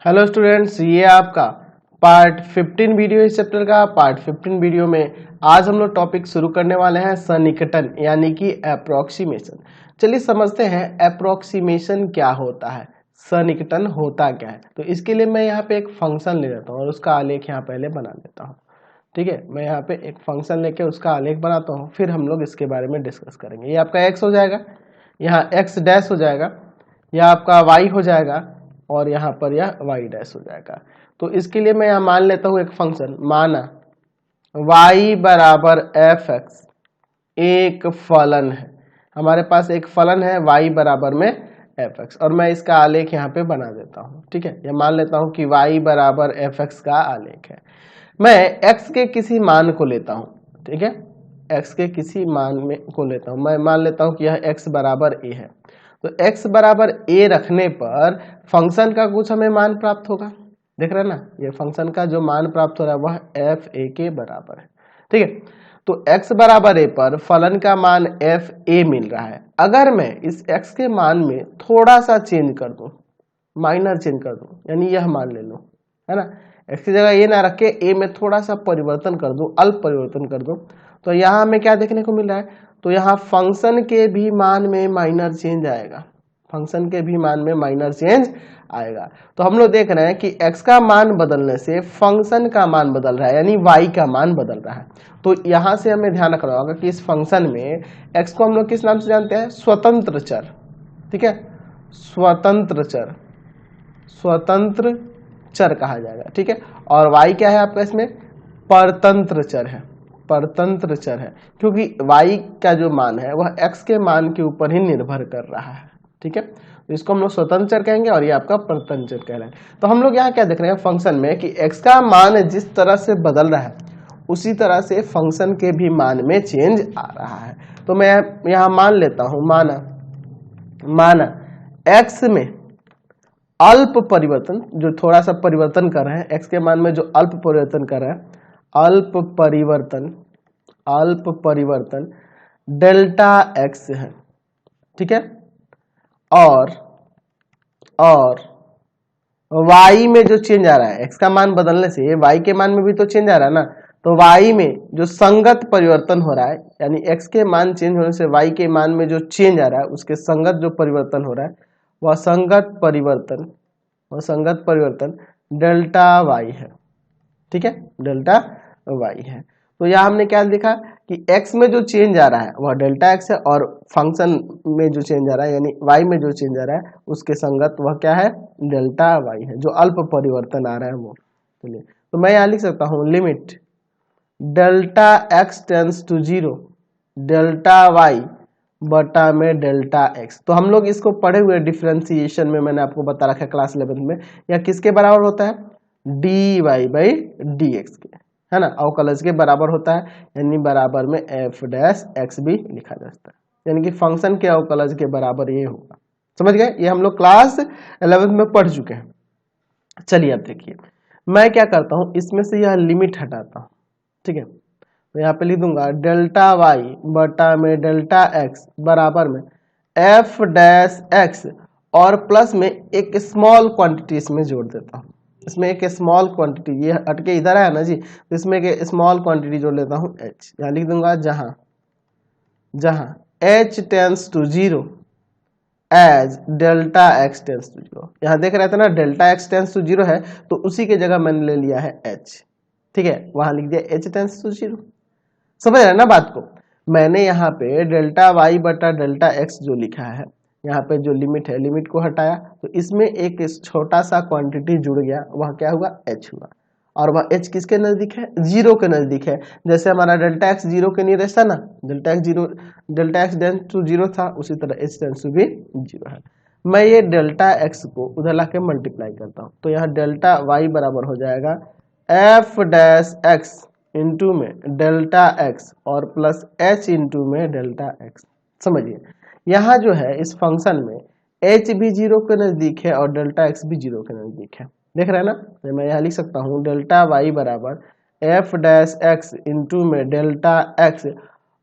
Hello students, ये आपका part 15 video इस चैप्टर का। पार्ट 15 वीडियो में आज हम लोग टॉपिक शुरू करने वाले हैं सन्निकटन यानी कि अप्रोक्सीमेशन। चलिए समझते हैं अप्रोक्सीमेशन क्या होता है, सन्निकटन होता क्या है। तो इसके लिए मैं यहाँ पे एक फंक्शन ले लेता हूँ और उसका आलेख यहाँ पहले बना लेता हूँ। ठीक है, मैं यहाँ पे एक फंक्शन लेके उसका आलेख बनाता हूँ, फिर हम लोग इसके बारे में डिस्कस करेंगे। ये आपका एक्स हो जाएगा, यहाँ एक्स डैश हो जाएगा, यह आपका वाई हो जाएगा और यहाँ पर यह वाई डैश हो जाएगा। तो इसके लिए मैं यहाँ मान लेता हूँ एक फंक्शन, माना y बराबर एफ एक्स एक फलन है। हमारे पास एक फलन है y बराबर में एफ एक्स और मैं इसका आलेख यहाँ पे बना देता हूँ। ठीक है, ये मान लेता हूँ कि y बराबर एफ एक्स का आलेख है। मैं x के किसी मान को लेता हूँ। ठीक है, x के किसी मान में को लेता हूँ। मैं मान लेता हूँ कि यह x बराबर a है। तो x बराबर a रखने पर फंक्शन का कुछ हमें मान प्राप्त होगा। देख रहे हैं ना, ये फंक्शन का जो मान प्राप्त हो रहा है वह एफ ए के बराबर है। ठीक है, तो x बराबर a पर फलन का मान एफ ए मिल रहा है। अगर मैं इस x के मान में थोड़ा सा चेंज कर दूं, माइनर चेंज कर दूं, यानी यह मान ले लो, है ना, x की जगह ये ना रख के a में थोड़ा सा परिवर्तन कर दूं, अल्प परिवर्तन कर दूं, तो यहाँ हमें क्या देखने को मिल रहा है, तो यहाँ फंक्शन के भी मान में माइनर चेंज आएगा। फंक्शन के भी मान में माइनर चेंज आएगा। तो हम लोग देख रहे हैं कि x का मान बदलने से फंक्शन का मान बदल रहा है, यानी y का मान बदल रहा है। तो यहाँ से हमें ध्यान रखना होगा कि इस फंक्शन में x को हम लोग किस नाम से जानते हैं, स्वतंत्र चर। ठीक है, स्वतंत्र चर, स्वतंत्र चर कहा जाएगा। ठीक है, और y क्या है आपका, इसमें परतंत्र चर है, परतंत्र चर है, क्योंकि y का जो मान है वह x के मान के ऊपर ही निर्भर कर रहा है। ठीक है, तो इसको हम लोग स्वतंत्र चर कहेंगे और ये आपका परतंत्र चर कहलाएगा। तो हम लोग यहाँ क्या देख रहे हैं फंक्शन में कि x का मान जिस तरह से बदल रहा है उसी तरह से फंक्शन के भी मान में चेंज आ रहा है। तो मैं यहाँ मान लेता हूँ, माना x में अल्प परिवर्तन, जो थोड़ा सा परिवर्तन कर रहे हैं x के मान में, जो अल्प परिवर्तन कर रहे हैं, अल्प परिवर्तन डेल्टा x है। ठीक है, और y में जो चेंज आ रहा है, x का मान बदलने से y के मान में भी तो चेंज आ रहा है ना, तो y में जो संगत परिवर्तन हो रहा है, यानी x के मान चेंज होने से y के मान में जो चेंज आ रहा है उसके संगत जो परिवर्तन हो रहा है वह संगत परिवर्तन डेल्टा y है। ठीक है, डेल्टा y है। तो यहाँ हमने क्या लिखा कि x में जो चेंज आ रहा है वह डेल्टा x है और फंक्शन में जो चेंज आ रहा है यानी y में जो चेंज आ रहा है उसके संगत वह क्या है, डेल्टा y है, जो अल्प परिवर्तन आ रहा है वो। चलिए, तो मैं यहाँ लिख सकता हूँ limit delta x tends to 0 delta y बटा में डेल्टा x। तो हम लोग इसको पढ़े हुए डिफरेंशिएशन में मैंने आपको बता रखा है क्लास 11 में, यह किसके बराबर होता है, dy बाई dx के, है ना, अवकलज के बराबर होता है, यानी बराबर में f डैश x भी लिखा जा सकता है, यानी कि फंक्शन के अवकलज के बराबर ये होगा। समझ गए, ये हम लोग क्लास 11 में पढ़ चुके हैं। चलिए अब देखिए, मैं क्या करता हूं, इसमें से यह लिमिट हटाता हूं। ठीक है, तो यहाँ पे लिख दूंगा डेल्टा y बटा में डेल्टा x बराबर में f डैश x और प्लस में एक स्मॉल क्वांटिटी इसमें जोड़ देता हूँ। इसमें एक स्मॉल क्वांटिटी, ये हटके इधर है ना जी, तो इसमें एक स्मॉल क्वांटिटी जोड़ लेता हूँ h। यहाँ लिख दूंगा जहां h tends to 0 as delta x tends to 0। यहाँ देख रहे थे ना डेल्टा x टेंस टू 0 है, तो उसी की जगह मैंने ले लिया है h। ठीक है, वहां लिख दिया h टेंस टू 0। समझ रहे हैं ना बात को। मैंने यहाँ पे डेल्टा y बटा डेल्टा x जो लिखा है, यहाँ पे जो लिमिट है, लिमिट को हटाया तो इसमें एक छोटा सा क्वांटिटी जुड़ गया, वह क्या हुआ, h हुआ, और वह h किसके नजदीक है, 0 के नजदीक है। जैसे हमारा डेल्टा x 0 के नियरेस्ट था ना, डेल्टा x टेंस टू 0 था, उसी तरह h टेंस टू भी 0 है। मैं ये डेल्टा x को उधर लाके मल्टीप्लाई करता हूँ, तो यहाँ डेल्टा y बराबर हो जाएगा f डैश x इंटू में डेल्टा x और प्लस h इंटू में डेल्टा x। समझिए, यहाँ जो है इस फंक्शन में h भी 0 के नजदीक है और डेल्टा x भी 0 के नजदीक है। देख रहे हैं ना, तो मैं यहाँ लिख सकता हूँ डेल्टा y बराबर f डैश x इंटू में डेल्टा x,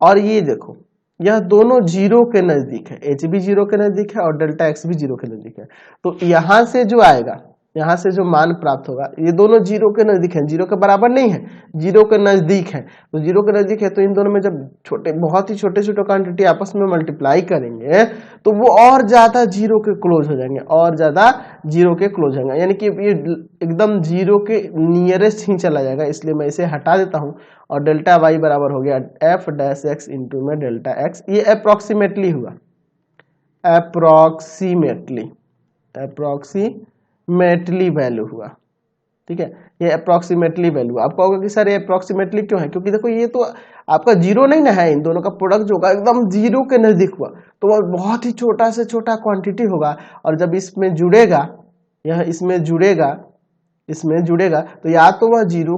और ये देखो यह दोनों 0 के नजदीक है, h भी 0 के नजदीक है और डेल्टा x भी 0 के नजदीक है। तो यहाँ से जो आएगा यहाँ से जो मान प्राप्त होगा ये दोनों जीरो के नजदीक है, जीरो के बराबर नहीं है, जीरो के नजदीक है। तो जीरो के नजदीक है तो इन दोनों में जब छोटे बहुत ही छोटे छोटे क्वांटिटी आपस में मल्टीप्लाई करेंगे तो वो और ज्यादा जीरो के क्लोज हो जाएंगे, और ज्यादा जीरो के क्लोज हो जाएंगे, यानी कि ये एकदम जीरो के नियरेस्ट ही चला जाएगा। इसलिए मैं इसे हटा देता हूँ और डेल्टा वाई बराबर हो गया एफ डैश एक्स इंटू में डेल्टा एक्स। ये अप्रोक्सीमेटली हुआ, अप्रोक्सीमेटली वैल्यू हुआ, ठीक है। ये अप्रोक्सीमेटली वैल्यू, आप कहोगे कि सर ये अप्रोक्सीमेटली क्यों है, क्योंकि देखो ये तो आपका जीरो नहीं ना है, इन दोनों का प्रोडक्ट जो होगा एकदम जीरो के नजदीक हुआ तो वह बहुत ही छोटा से छोटा क्वांटिटी होगा, और जब इसमें जुड़ेगा, यह इसमें जुड़ेगा तो या तो वह जीरो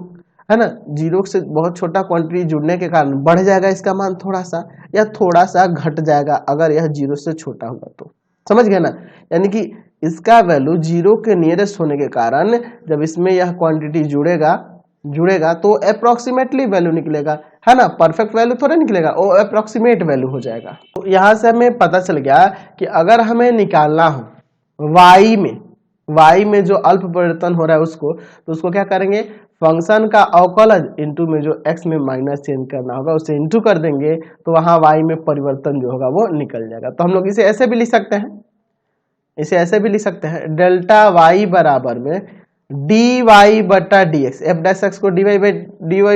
है ना, जीरो से बहुत छोटा क्वांटिटी जुड़ने के कारण बढ़ जाएगा इसका मान थोड़ा सा, या थोड़ा सा घट जाएगा अगर यह जीरो से छोटा हुआ तो, समझ गए ना। यानी कि इसका वैल्यू जीरो के नियरेस्ट होने के कारण जब इसमें यह क्वांटिटी जुड़ेगा तो अप्रोक्सीमेटली वैल्यू निकलेगा, है ना, परफेक्ट वैल्यू थोड़ा निकलेगा, वो अप्रोक्सीमेट वैल्यू हो जाएगा। तो यहाँ से हमें पता चल गया कि अगर हमें निकालना हो वाई में जो अल्प परिवर्तन हो रहा है उसको, तो उसको क्या करेंगे, फंक्शन का अवकलज इंटू में जो एक्स में माइनस चेंज करना होगा उसे इंटू कर देंगे, तो वहां वाई में परिवर्तन जो होगा वो निकल जाएगा। तो हम लोग इसे ऐसे भी लिख सकते हैं, डेल्टा वाई बराबर में डी वाई बटा D x, F dash x को डी वाई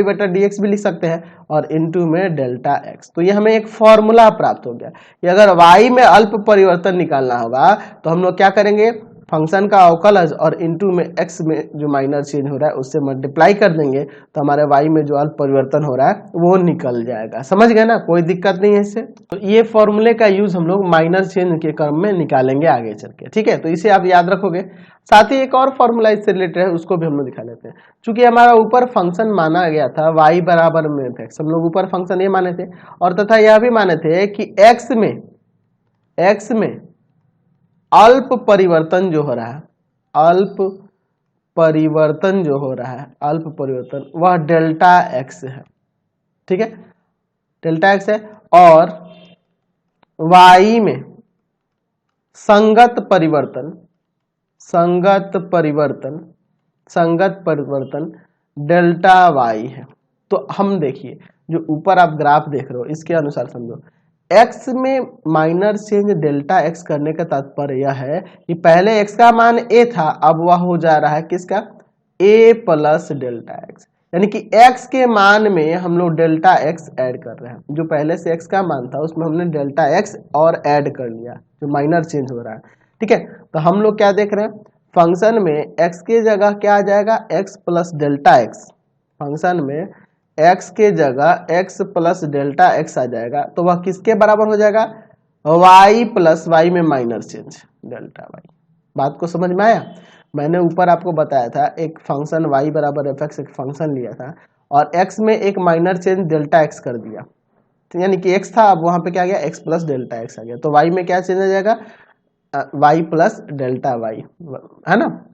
बटा डी एक्स भी लिख सकते हैं, और इंटू में डेल्टा एक्स। तो ये हमें एक फॉर्मूला प्राप्त हो गया कि अगर वाई में अल्प परिवर्तन निकालना होगा तो हम लोग क्या करेंगे, फंक्शन का अवकलज और इंटू में एक्स में जो माइनर चेंज हो रहा है उससे मल्टीप्लाई कर देंगे, तो हमारे वाई में जो अल्प परिवर्तन हो रहा है वो निकल जाएगा। समझ गए ना, कोई दिक्कत नहीं है इससे। तो ये फॉर्मूले का यूज हम लोग माइनर चेंज के क्रम में निकालेंगे आगे चल के, ठीक है। तो इसे आप याद रखोगे। साथ ही एक और फॉर्मूला इससे रिलेटेड है, उसको भी हम लोग दिखा लेते हैं। चूंकि हमारा ऊपर फंक्शन माना गया था वाई बराबर में एक्स, हम लोग ऊपर फंक्शन ये माने थे, और तथा यह भी माने थे कि एक्स में अल्प परिवर्तन जो हो रहा है, वह डेल्टा एक्स है, ठीक है, डेल्टा एक्स है। और वाई में संगत परिवर्तन डेल्टा वाई है। तो हम देखिए जो ऊपर आप ग्राफ देख रहे हो इसके अनुसार समझो, x में माइनर चेंज डेल्टा x करने का तात्पर्य यह है कि पहले x का मान a था, अब वह हो जा रहा है किसका, a प्लस डेल्टा x, यानी कि x के मान में हम लोग डेल्टा x ऐड कर रहे हैं। जो पहले से x का मान था उसमें हमने डेल्टा x और ऐड कर लिया, जो माइनर चेंज हो रहा है, ठीक है। तो हम लोग क्या देख रहे हैं, फंक्शन में x के जगह क्या आ जाएगा, x plus delta x, function में x के जगह x प्लस डेल्टा x आ जाएगा, तो वह किसके बराबर हो जाएगा, y प्लस y में माइनर चेंज डेल्टा y। बात को समझ में आया। मैंने ऊपर आपको बताया था एक फंक्शन y बराबर एफ एक्स एक फंक्शन लिया था और x में एक माइनर चेंज डेल्टा x कर दिया, यानी कि x था, अब वहां पे क्या आ गया, x प्लस डेल्टा x आ गया। तो y में क्या चेंज आ जाएगा, y प्लस डेल्टा y, है ना,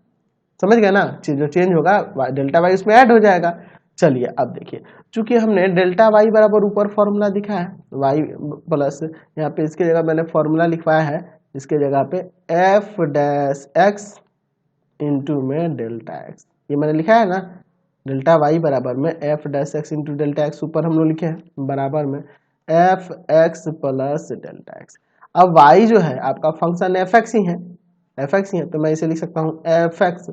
समझ गए ना। जो चेंज होगा डेल्टा y उसमें ऐड हो जाएगा। चलिए अब देखिए, चूंकि हमने डेल्टा वाई बराबर ऊपर फॉर्मूला दिखा है वाई प्लस, यहाँ पे इसके जगह मैंने फॉर्मूला लिखवाया है, इसके जगह पे एफ डैश एक्स इंटू में डेल्टा एक्स, ये मैंने लिखा है ना, डेल्टा वाई बराबर में F dash x into delta x, ऊपर हम लोग लिखे हैं बराबर में F x plus delta x. अब वाई जो है आपका फंक्शन एफ एक्स ही है, तो मैं इसे लिख सकता हूँ F x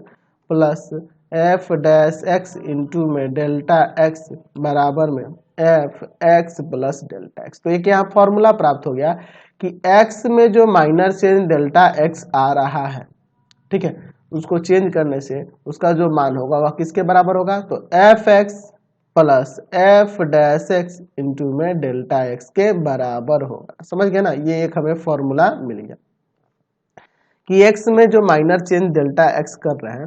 plus F dash x into में डेल्टा एक्स बराबर में F x plus delta x. तो एक यहाँ फॉर्मूला प्राप्त हो गया कि एक्स में जो माइनर चेंज डेल्टा एक्स आ रहा है, ठीक है, उसको चेंज करने से उसका जो मान होगा वह किसके बराबर होगा, तो F x plus F dash x into में डेल्टा एक्स के बराबर होगा। समझ गए ना, ये एक हमें फॉर्मूला मिल गया कि एक्स में जो माइनर चेंज डेल्टा एक्स कर रहे हैं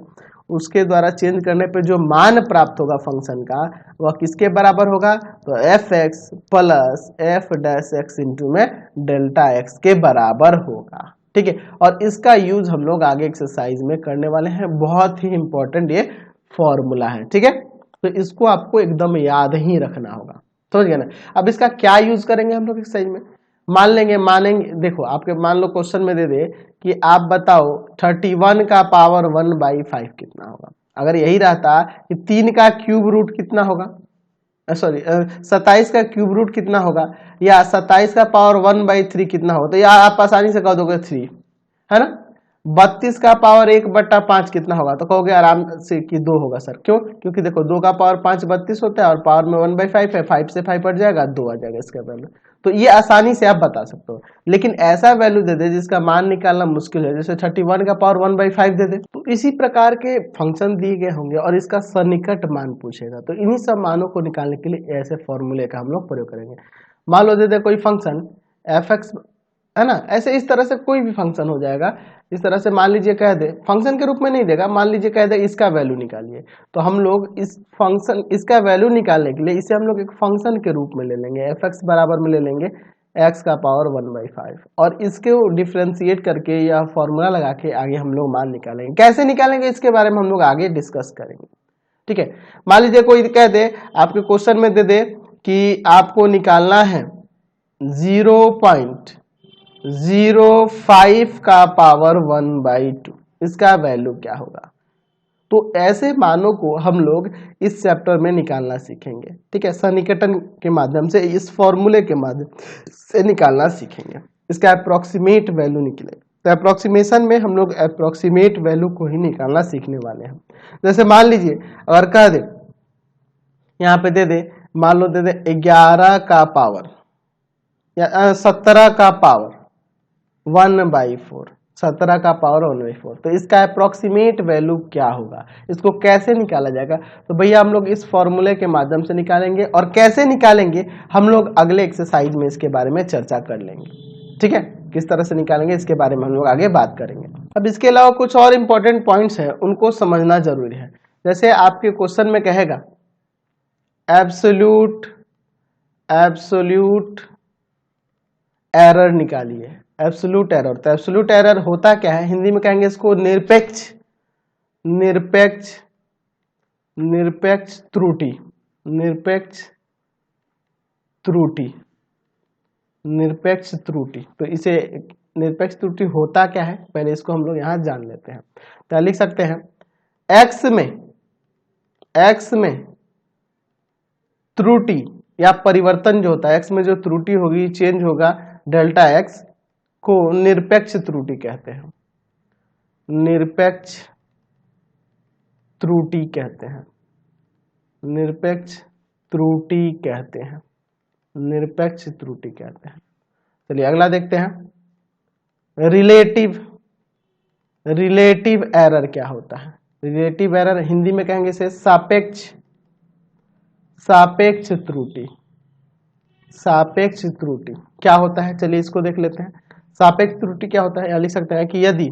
उसके द्वारा चेंज करने पे जो मान प्राप्त होगा फंक्शन का वह किसके बराबर होगा, तो F x plus F dash x into में डेल्टा एक्स के बराबर होगा, ठीक है। और इसका यूज हम लोग आगे एक्सरसाइज में करने वाले हैं, बहुत ही इंपॉर्टेंट ये फॉर्मूला है, ठीक है। तो इसको आपको एकदम याद ही रखना होगा, समझ गए ना। अब इसका क्या यूज करेंगे हम लोग एक्सरसाइज में, मानेंगे, देखो आपके मान लो क्वेश्चन में दे दे कि आप बताओ 31 का पावर 1/5 कितना होगा। अगर यही रहता कि 3 का क्यूब रूट कितना होगा, सॉरी 27 का क्यूब रूट कितना होगा, या 27 का पावर 1/3 कितना होगा, तो या आप आसानी से कह दोगे 3, है ना। 32 का पावर 1/5 कितना होगा, तो कहोगे आराम से कि 2 होगा सर। क्यों? क्योंकि देखो 2 का पावर 5 32 होता है और पावर में 1/5 है, 5 से 5 हट जाएगा, 2 आ जाएगा इसका वैल्यू। तो ये आसानी से आप बता सकते हो। लेकिन ऐसा वैल्यू दे दे जिसका मान निकालना मुश्किल है, जैसे 31 का पावर 1/5 दे दे, तो इसी प्रकार के फंक्शन दिए गए होंगे और इसका सन्निकट मान पूछेगा। तो इन्हीं सब मानों को निकालने के लिए ऐसे फॉर्मूले का हम लोग प्रयोग करेंगे। मान लो दे दे कोई फंक्शन f(x), है ना, ऐसे इस तरह से कोई भी फंक्शन हो जाएगा। इस तरह से मान लीजिए कह दे, फंक्शन के रूप में नहीं देगा, मान लीजिए कह दे इसका वैल्यू निकालिए, तो हम लोग इस फंक्शन इसका वैल्यू निकालने के लिए इसे हम लोग एक फंक्शन के रूप में ले लेंगे, f(x) बराबर में ले लेंगे x का पावर 1/5 और इसके डिफ्रेंशिएट करके या फॉर्मूला लगा के आगे हम लोग मान निकालेंगे। कैसे निकालेंगे इसके बारे में हम लोग आगे डिस्कस करेंगे, ठीक है। मान लीजिए कोई कह दे, आपके क्वेश्चन में दे दे कि आपको निकालना है 0.05 का पावर 1/2, इसका वैल्यू क्या होगा। तो ऐसे मानों को हम लोग इस चैप्टर में निकालना सीखेंगे, ठीक है। सन्निकटन के माध्यम से, इस फॉर्मूले के माध्यम से निकालना सीखेंगे, इसका अप्रोक्सीमेट वैल्यू निकलेगा। तो अप्रोक्सीमेशन में हम लोग अप्रोक्सीमेट वैल्यू को ही निकालना सीखने वाले हैं। जैसे मान लीजिए अगर कह दे, यहाँ पे दे दे, मान लो दे दे 11 का पावर या 17 का पावर 1/4, 17 का पावर 1/4, तो इसका अप्रोक्सीमेट वैल्यू क्या होगा, इसको कैसे निकाला जाएगा। तो भैया हम लोग इस फॉर्मूले के माध्यम से निकालेंगे, और कैसे निकालेंगे हम लोग अगले एक्सरसाइज में इसके बारे में चर्चा कर लेंगे, ठीक है। किस तरह से निकालेंगे इसके बारे में हम लोग आगे बात करेंगे। अब इसके अलावा कुछ और इंपॉर्टेंट पॉइंट्स हैं, उनको समझना जरूरी है। जैसे आपके क्वेश्चन में कहेगा एब्सोल्यूट एरर निकालिए, एब्सोल्यूट एरर। तो एब्सोल्यूट एरर होता क्या है, हिंदी में कहेंगे इसको निरपेक्ष त्रुटि, निरपेक्ष त्रुटि। तो इसे निरपेक्ष त्रुटि होता क्या है, पहले इसको हम लोग यहां जान लेते हैं। तो लिख सकते हैं x में त्रुटि या परिवर्तन जो होता है, x में जो त्रुटि होगी, चेंज होगा, डेल्टा x को निरपेक्ष त्रुटि कहते हैं, निरपेक्ष त्रुटि कहते हैं, निरपेक्ष त्रुटि कहते हैं, निरपेक्ष त्रुटि कहते हैं। चलिए अगला देखते हैं, रिलेटिव एरर क्या होता है। रिलेटिव एरर हिंदी में कहेंगे इसे सापेक्ष त्रुटि। सापेक्ष त्रुटि क्या होता है, चलिए इसको देख लेते हैं। सापेक्ष त्रुटि क्या होता है, यह लिख सकते हैं कि यदि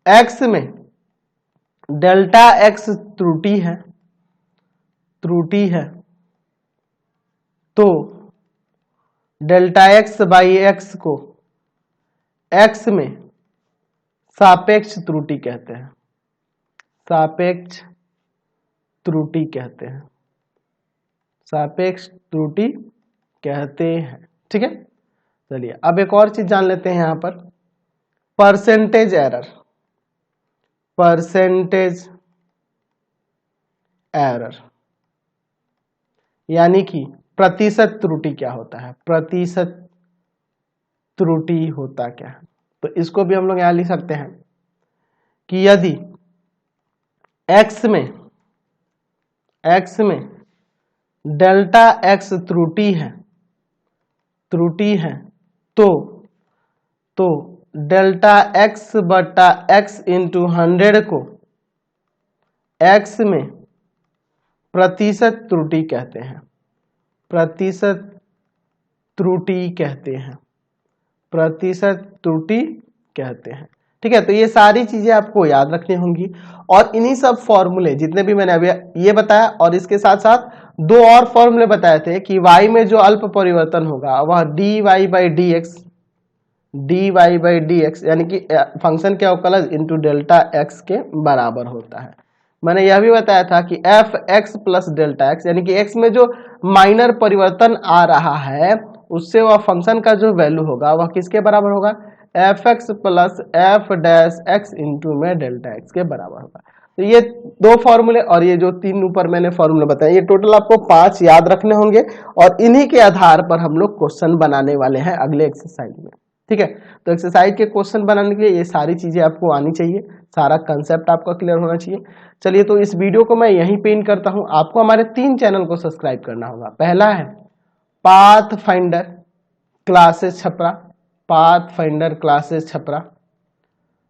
x में डेल्टा x त्रुटि है तो डेल्टा x बाई x को x में सापेक्ष त्रुटि कहते हैं, सापेक्ष त्रुटि कहते हैं, सापेक्ष त्रुटि कहते हैं, ठीक है। चलिए अब एक और चीज जान लेते हैं यहां पर, परसेंटेज एरर यानी कि प्रतिशत त्रुटि क्या होता है, प्रतिशत त्रुटि होता क्या है। तो इसको भी हम लोग यहां लिख सकते हैं कि यदि x में डेल्टा x त्रुटि है तो डेल्टा x बटा x इंटू 100 को x में प्रतिशत त्रुटि कहते हैं, प्रतिशत त्रुटि कहते हैं, प्रतिशत त्रुटि कहते हैं, ठीक है। तो ये सारी चीजें आपको याद रखनी होंगी, और इन्हीं सब फॉर्मूले जितने भी मैंने अभी ये बताया, और इसके साथ साथ दो और फॉर्मूले बताए थे कि y में जो अल्प परिवर्तन होगा वह dy बाई dx यानी कि फंक्शन के अवकलज इंटू डेल्टा x के बराबर होता है। मैंने यह भी बताया था कि f x plus delta x यानी कि x में जो माइनर परिवर्तन आ रहा है उससे वह फंक्शन का जो वैल्यू होगा वह किसके बराबर होगा, F x plus F dash x into में डेल्टा एक्स के बराबर होगा। तो ये दो फॉर्मूले और ये जो तीन ऊपर मैंने फॉर्मूले बताए, ये टोटल आपको 5 याद रखने होंगे और इन्हीं के आधार पर हम लोग क्वेश्चन बनाने वाले हैं अगले एक्सरसाइज में। ठीक है, तो एक्सरसाइज के क्वेश्चन बनाने के लिए ये सारी चीजें आपको आनी चाहिए, सारा कंसेप्ट आपका क्लियर होना चाहिए। चलिए, तो इस वीडियो को मैं यहीं पे एंड करता हूं। आपको हमारे 3 चैनल को सब्सक्राइब करना होगा। पहला है path finder classes Chhapra, path finder classes Chhapra.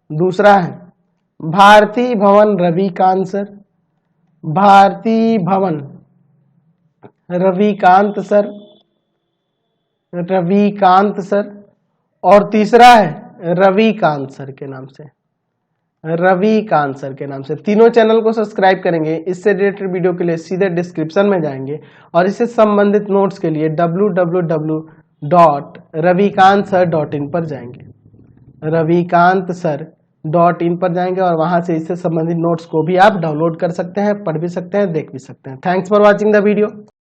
दूसरा है भारती भवन रविकांत सर, भारती भवन रविकांत सर, रविकांत सर। और तीसरा है रविकांत सर के नाम से, रविकांत सर के नाम से। तीनों चैनल को सब्सक्राइब करेंगे। इससे रिलेटेड वीडियो के लिए सीधे डिस्क्रिप्शन में जाएंगे और इससे संबंधित नोट्स के लिए www.ravikantsir.in पर जाएंगे, ravikantsir.in पर जाएंगे और वहां से इससे संबंधित नोट्स को भी आप डाउनलोड कर सकते हैं, पढ़ भी सकते हैं, देख भी सकते हैं। Thanks for watching the video.